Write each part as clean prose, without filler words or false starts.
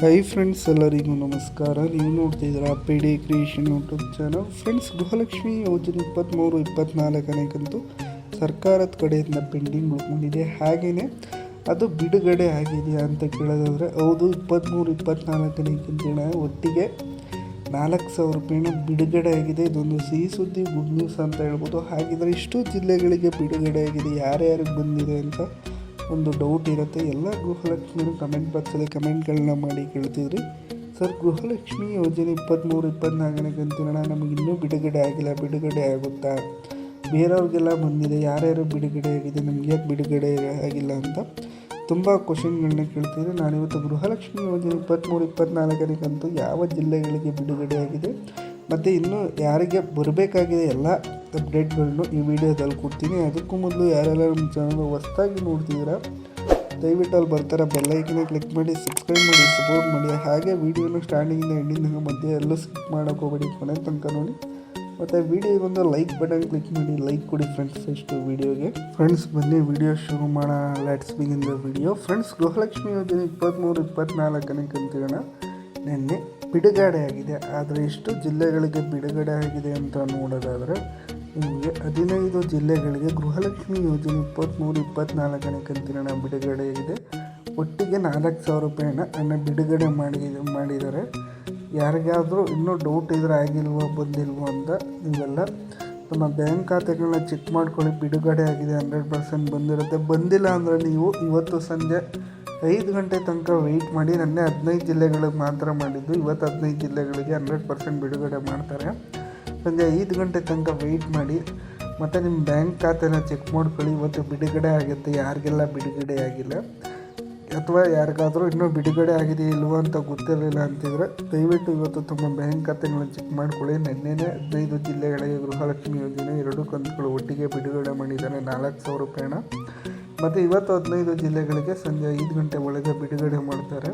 Hi friends, ಎಲ್ಲರಿಗೂ ನಮಸ್ಕಾರ. ನೀವು ನೋಡ್ತಿದ್ದೀರಾ PD creation YouTube channel. Friends, Gruhalakshmi ಯೋಜನೆ 23-24 ಕಂತು ಸರ್ಕಾರದ ಕಡೆಯಿಂದ ಪೆಂಡಿಂಗ್ ಉಳ್ಕೊಂಡಿದೆ. ಹಾಗೆಯೇ ಅದು ಬಿಡುಗಡೆ ಆಗಿದೆಯಾ ಅಂತ ಕೇಳೋದಾದರೆ ಹೌದು, 23-24 ಕಂತಿನ ಒಟ್ಟಿಗೆ 4,000 ರೂಪಾಯಿನ ಬಿಡುಗಡೆ ಆಗಿದೆ. ಇದೊಂದು ಸಿಹಿ ಸುದ್ದಿ, ಗುಡ್ ನ್ಯೂಸ್ ಅಂತ ಹೇಳ್ಬೋದು. ಹಾಗಿದ್ರೆ ಇಷ್ಟು ಜಿಲ್ಲೆಗಳಿಗೆ ಬಿಡುಗಡೆ ಆಗಿದೆ, ಯಾರ್ಯಾರಿಗೆ ಬಂದಿದೆ ಅಂತ ಒಂದು ಡೌಟ್ ಇರುತ್ತೆ. ಎಲ್ಲ ಗೃಹಲಕ್ಷ್ಮಿಯರು ಕಮೆಂಟ್ ಬಾಕ್ಸಲ್ಲಿ ಕಮೆಂಟ್ಗಳನ್ನ ಮಾಡಿ ಕೇಳ್ತಿದ್ರಿ. ಸರ್, ಗೃಹಲಕ್ಷ್ಮಿ ಯೋಜನೆ 23-24 ಕಂತಿನ ನಮಗೆ ಇನ್ನೂ ಬಿಡುಗಡೆ ಆಗಿಲ್ಲ, ಬಿಡುಗಡೆ ಆಗುತ್ತಾ? ಬೇರೆಯವ್ರಿಗೆಲ್ಲ ಬಂದಿದೆ, ಯಾರ್ಯಾರು ಬಿಡುಗಡೆ ಆಗಿದೆ, ನಮಗೆ ಯಾಕೆ ಬಿಡುಗಡೆ ಆಗಿಲ್ಲ ಅಂತ ತುಂಬ ಕ್ವಶನ್ಗಳನ್ನ ಕೇಳ್ತಿದ್ರಿ. ನಾನಿವತ್ತು ಗೃಹಲಕ್ಷ್ಮಿ ಯೋಜನೆ 23-24 ಕಂತು ಯಾವ ಜಿಲ್ಲೆಗಳಿಗೆ ಬಿಡುಗಡೆ ಆಗಿದೆ ಮತ್ತು ಇನ್ನೂ ಯಾರಿಗೆ ಬರಬೇಕಾಗಿದೆ ಎಲ್ಲ ಅಪ್ಡೇಟ್ಗಳನ್ನು ಈ ವಿಡಿಯೋದಲ್ಲಿ ಕೊಡ್ತೀನಿ. ಅದಕ್ಕೂ ಮೊದಲು ಯಾರೆಲ್ಲ ನಮ್ಮ ಚಾನಲ್ ಹೊಸದಾಗಿ ನೋಡ್ತಿದ್ದೀರಾ, ದಯವಿಟ್ಟು ಅಲ್ಲಿ ಬರ್ತಾರೆ ಬೆಲ್ಲೈಕನ್ನ ಕ್ಲಿಕ್ ಮಾಡಿ ಸಬ್ಸ್ಕ್ರೈಬ್ ಮಾಡಿ ಸಪೋರ್ಟ್ ಮಾಡಿ. ಹಾಗೆ ವಿಡಿಯೋನ ಸ್ಟಾರ್ಟಿಂಗಿಂದ ಎಂಡಿಂದ ಮಧ್ಯೆ ಎಲ್ಲೂ ಸ್ಕಿಪ್ ಮಾಡೋಕೆ ಹೋಗಬೇಡಿ, ಕೊನೆ ತನಕ ನೋಡಿ. ಮತ್ತು ವಿಡಿಯೋಗೊಂದು ಲೈಕ್ ಬಟನ್ ಕ್ಲಿಕ್ ಮಾಡಿ ಲೈಕ್ ಕೊಡಿ ಫ್ರೆಂಡ್ಸ್. ಇಷ್ಟು ವಿಡಿಯೋಗೆ ಫ್ರೆಂಡ್ಸ್ ಬನ್ನಿ ವಿಡಿಯೋ ಶುರು ಮಾಡೋಣ. Let's begin the video. Friends, Gruhalakshmi ಯೋಜನೆ 23-24 ಕಂತಿನ ನಿನ್ನೆ ಬಿಡುಗಡೆ ಆಗಿದೆ. ಆದರೆ ಎಷ್ಟು ಜಿಲ್ಲೆಗಳಿಗೆ ಬಿಡುಗಡೆ ಆಗಿದೆ ಅಂತ ನೋಡೋದಾದರೆ ನಿಮಗೆ 15 ಜಿಲ್ಲೆಗಳಿಗೆ ಗೃಹಲಕ್ಷ್ಮಿ ಯೋಜನೆ 23-24 ಕಂತಿನ ಬಿಡುಗಡೆ ಆಗಿದೆ. ಒಟ್ಟಿಗೆ 4,000 ರೂಪಾಯಿನ ಬಿಡುಗಡೆ ಮಾಡಿದ್ದಾರೆ. ಯಾರಿಗಾದರೂ ಇನ್ನೂ ಡೌಟ್ ಇದ್ರೆ ಆಗಿಲ್ವೋ ಬಂದಿಲ್ವೋ ಅಂತ ನೀವೆಲ್ಲ ನಮ್ಮ ಬ್ಯಾಂಕ್ ಖಾತೆಗಳನ್ನ ಚೆಕ್ ಮಾಡ್ಕೊಳ್ಳಿ. ಬಿಡುಗಡೆ ಆಗಿದೆ, 100% ಬಂದಿರುತ್ತೆ. ಬಂದಿಲ್ಲ ಅಂದರೆ ನೀವು ಇವತ್ತು ಸಂಜೆ 5 ಗಂಟೆ ತನಕ ವೆಯ್ಟ್ ಮಾಡಿ. ನನ್ನೆ 15 ಜಿಲ್ಲೆಗಳಿಗೆ ಮಾತ್ರ ಮಾಡಿದ್ದು, ಇವತ್ತು 15 ಜಿಲ್ಲೆಗಳಿಗೆ 100% ಬಿಡುಗಡೆ ಮಾಡ್ತಾರೆ. ಸಂಜೆ 5 ಗಂಟೆ ತನಕ ವೆಯ್ಟ್ ಮಾಡಿ ಮತ್ತು ನಿಮ್ಮ ಬ್ಯಾಂಕ್ ಖಾತೆನ ಚೆಕ್ ಮಾಡ್ಕೊಳ್ಳಿ. ಇವತ್ತು ಬಿಡುಗಡೆ ಆಗುತ್ತೆ, ಯಾರಿಗೆಲ್ಲ ಬಿಡುಗಡೆ ಆಗಿಲ್ಲ ಅಥವಾ ಯಾರಿಗಾದರೂ ಇನ್ನೂ ಬಿಡುಗಡೆ ಆಗಿದೆ ಇಲ್ವೋ ಅಂತ ಗೊತ್ತಿರಲಿಲ್ಲ ಅಂತಿದ್ರೆ ದಯವಿಟ್ಟು ಇವತ್ತು ತಮ್ಮ ಬ್ಯಾಂಕ್ ಖಾತೆಗಳನ್ನ ಚೆಕ್ ಮಾಡ್ಕೊಳ್ಳಿ. ನಿನ್ನೆನೇ 15 ಜಿಲ್ಲೆಗಳಿಗೆ ಗೃಹಲಕ್ಷ್ಮಿ ಯೋಜನೆ 2 ಕಂತುಗಳು ಒಟ್ಟಿಗೆ ಬಿಡುಗಡೆ ಮಾಡಿದ್ದಾರೆ, 4,000 ರೂಪಾಯಿನ. ಮತ್ತು ಇವತ್ತು 15 ಜಿಲ್ಲೆಗಳಿಗೆ ಸಂಜೆ 5 ಗಂಟೆ ಒಳಗೆ ಬಿಡುಗಡೆ ಮಾಡ್ತಾರೆ.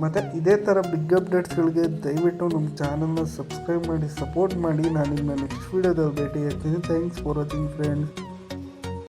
ಮತ್ತು ಇದೇ ಥರ ಬಿಗ್ ಅಪ್ಡೇಟ್ಸ್ಗಳಿಗೆ ದಯವಿಟ್ಟು ನಮ್ಮ ಚಾನಲ್ನ ಸಬ್ಸ್ಕ್ರೈಬ್ ಮಾಡಿ ಸಪೋರ್ಟ್ ಮಾಡಿ. ನಾನು ನಿಮ್ಮ ನೆಕ್ಸ್ಟ್ ವೀಡಿಯೋದಲ್ಲಿ ಭೇಟಿ ಆಗ್ತೀನಿ. Thanks for watching friends.